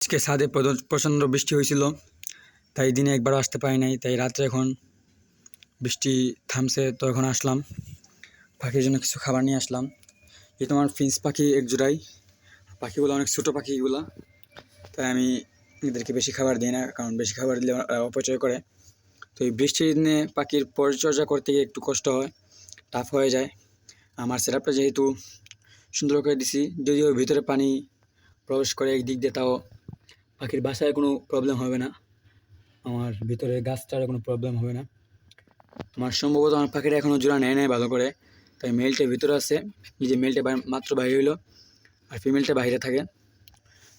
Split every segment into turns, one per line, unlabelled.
আজকে ছাদে প্রচণ্ড বৃষ্টি হয়েছিল, তাই দিনে একবারও আসতে পারি নাই। তাই রাত্রে এখন বৃষ্টি থামছে, তো এখন আসলাম পাখির জন্য কিছু খাবার নিয়ে আসলাম। এই তোমার ফিন্স পাখি এক জোড়াই, পাখিগুলো অনেক ছোটো পাখিগুলো, তাই আমি এদেরকে বেশি খাবার দিই না, কারণ বেশি খাবার দিলে অপচয় করে। তো এই বৃষ্টির দিনে পাখির পরিচর্যা করতে গিয়ে একটু কষ্ট হয়, টাফ হয়ে যায়। আমার সেটআপটা যেহেতু সুন্দর করে দিছি, যদিও ভিতরে পানি প্রবেশ করে একদিক দিয়ে, তাও পাখির বাসায় কোনো প্রবলেম হবে না, আমার ভিতরে গাছটার কোনো প্রবলেম হবে না। আমার সম্ভবত আমার পাখিটা এখনও জোড়া নেয় নেয় ভালো করে, তাই মেলটা ভিতরে আছে, এই যে মেলটা মাত্র বাইরে হইলো আর ফিমেলটা বাইরে থাকে।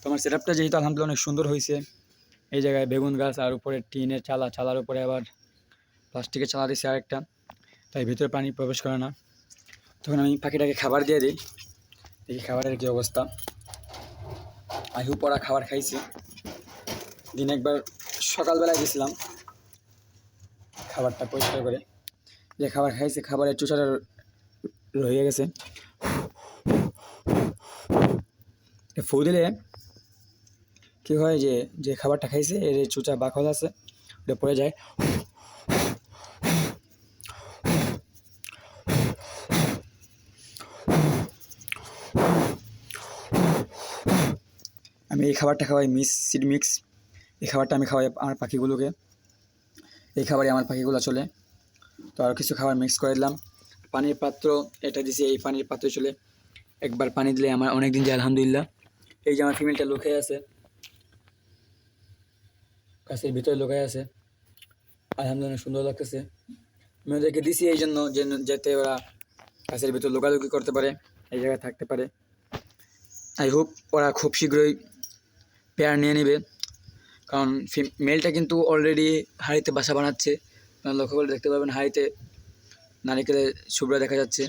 তো আমার সেটআপটা যেহেতু আলহামদুলিল্লাহ অনেক সুন্দর হয়েছে, এই জায়গায় বেগুন গাছ আর উপরে টিনের চালার উপরে আবার প্লাস্টিকের চালা দিয়েছে আরেকটা, তাই ভিতরে পানি প্রবেশ করে না। তখন আমি পাখিটাকে খাবার দিয়ে দিই, দেখি খাবারের কী অবস্থা। আইহু পড়া খাবার খাইছি, দিনে একবার সকালবেলায় দিয়েছিলাম খাবারটা পরিষ্কার করে, যে খাবার খাইছে খাবারের চুষাটা রয়ে গেছে। ফু দিলে কী হয়, যে খাবারটা খাইছে এর চুচা বাকল আছে, ওটা পড়ে যায়। আমি এই খাবারটা খাওয়াই সিড মিক্স, এই খাবারটা আমি খাওয়াই আমার পাখিগুলোকে, এই খাবারে আমার পাখিগুলো চলে। তো আর কিছু খাবার মিক্স করে দিলাম। পানির পাত্র এটা দিছি, এই পানির পাত্রে চলে, একবার পানি দিলে আমার অনেক দিন যায় আলহামদুলিল্লাহ। এই যে আমার ফিমেলটা লুকিয়ে আছে, গাছের ভিতরে লুকিয়ে আছে, আলহামদুলিল্লাহ সুন্দর লাগতেছে। আমি ওদেরকে দিছি এই জন্য যাতে ওরা গাছের ভিতরে লুকালুকি করতে পারে, এই জায়গায় থাকতে পারে। আই হোপ ওরা খুব শীঘ্রই পেয়ার নিয়ে নেবে, কারণ মেলটা কিন্তু অলরেডি হাঁড়িতে বাসা বানাচ্ছে। আপনারা লক্ষ্য করে দেখতে পাবেন হাঁড়িতে নারিকেলের ছুবড়া দেখা যাচ্ছে।